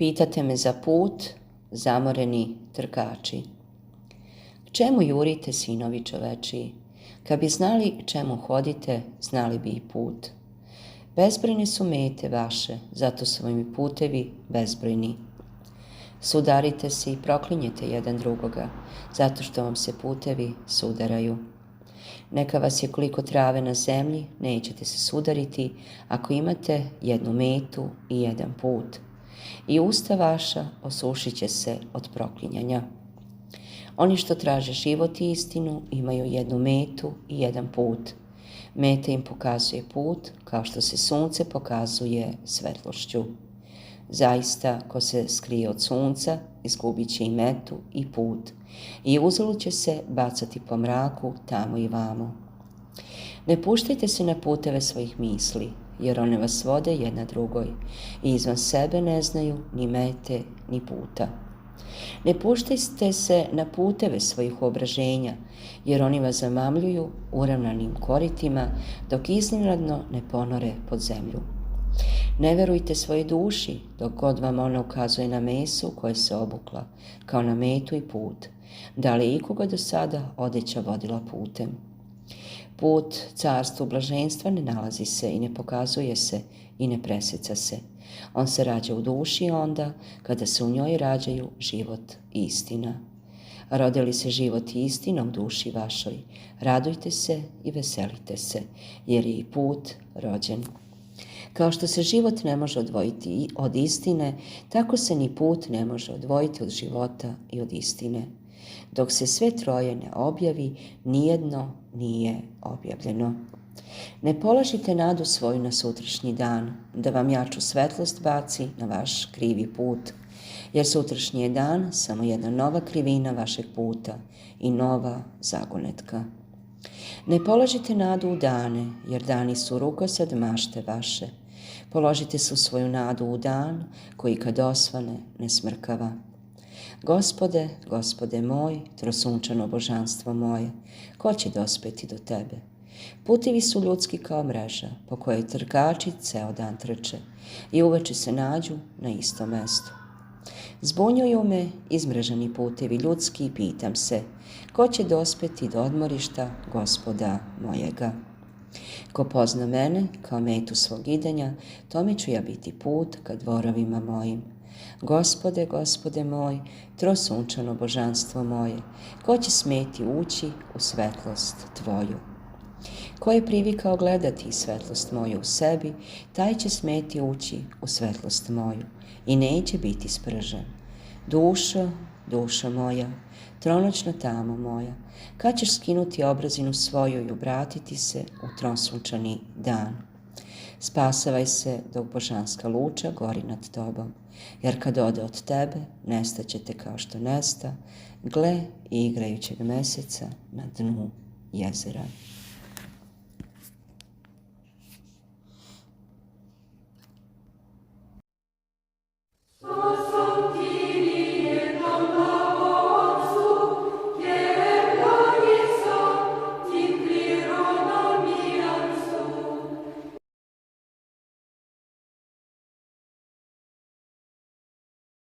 Pitate me za put, zamoreni trkači. Čemu jurite, sinovi čovečiji? Kad bi znali čemu hodite, znali bi i put. Bezbrojne su mete vaše, zato su vam i putevi bezbrojni. Sudarite se i proklinjete jedan drugoga, zato što vam se putevi sudaraju. Neka vas je koliko trave na zemlji, nećete se sudariti ako imate jednu metu i jedan put. I usta vaša osušit će se od proklinjanja. Oni što traže život i istinu imaju jednu metu i jedan put. Meta im pokazuje put kao što se sunce pokazuje svetlošću. Zaista, ko se skrije od sunca, izgubit će i metu i put i uzalud će se bacati po mraku tamo i vamo. Ne puštajte se na puteve svojih misli, jer one vas vode jedna drugoj i izvan sebe ne znaju ni mete ni puta. Ne puštajte se na puteve svojih uobraženja, jer oni vas zamamljuju uravnanim koritima dok iznenadno ne ponore pod zemlju. Ne verujte svojoj duši dok god vam ona ukazuje na mesu koje se obukla, kao na metu i put. Da li je ikoga do sada odeća vodila putem? Put carstvu blaženstva ne nalazi se i ne pokazuje se i ne preseca se. On se rađa u duši onda kada se u njoj rađaju život i istina. Rodi li se život i istina u duši vašoj, radujte se i veselite se, jer je i put rođen. Kao što se život ne može odvojiti od istine, tako se ni put ne može odvojiti od života i od istine. Dok se sve troje ne objavi, nijedno nije objavljeno. Ne polažite nadu svoju na sutrašnji dan, da vam jaču svetlost baci na vaš krivi put, jer sutrašnji je dan samo jedna nova krivina vašeg puta i nova zagonetka. Ne polažite nadu u dane, jer dani su rukosad mašte vaše. Položite se u svoju nadu u dan, koji kad osvane ne smrkava. Gospode, Gospode moj, trosunčano božanstvo moje, ko će dospeti do tebe? Putevi su ljudski kao mreža, po kojoj trkači ceo dan trče i uveče se nađu na istom mestu. Zbunjuju me izmrežani putevi ljudski i pitam se, ko će dospeti do odmorišta Gospoda mojega? Ko pozna mene kao metu svog idenja, tome ću ja biti put ka dvorovima mojim. Gospode, Gospode moj, trosunčano božanstvo moje, ko će smeti ući u svetlost tvoju? Ko je privikao gledati svetlost moju u sebi, taj će smeti ući u svetlost moju i neće biti spržen. Dušo, dušo moja, tronoćna tamo moja, kad ćeš skinuti obrazinu svoju i obratiti se u trosunčani dan? Spasavaj se dok božanska luča gori nad tobom, jer kad ode od tebe, nestaćete kao što nesta, gle igrajućeg meseca na dnu jezera.